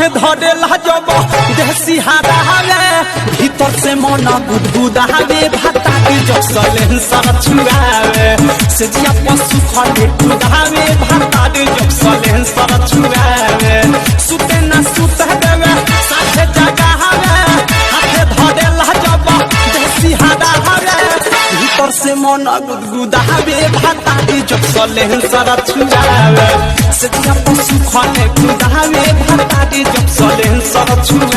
हाथे धरेला जब देसी हारावे भीतर से मन गुदगुदावे भाता के जसले सर छुआवे से जिया पशु खले कुदावे भाता के जसले सर छुआवे सुते ना सुते देवे साथे जगावे हाथे धरेला जब देसी हारावे भीतर से मन गुदगुदावे भाता के जसले सर छुआवे से जिया पशु खले कुदावे भाता के जसले सर छुआवे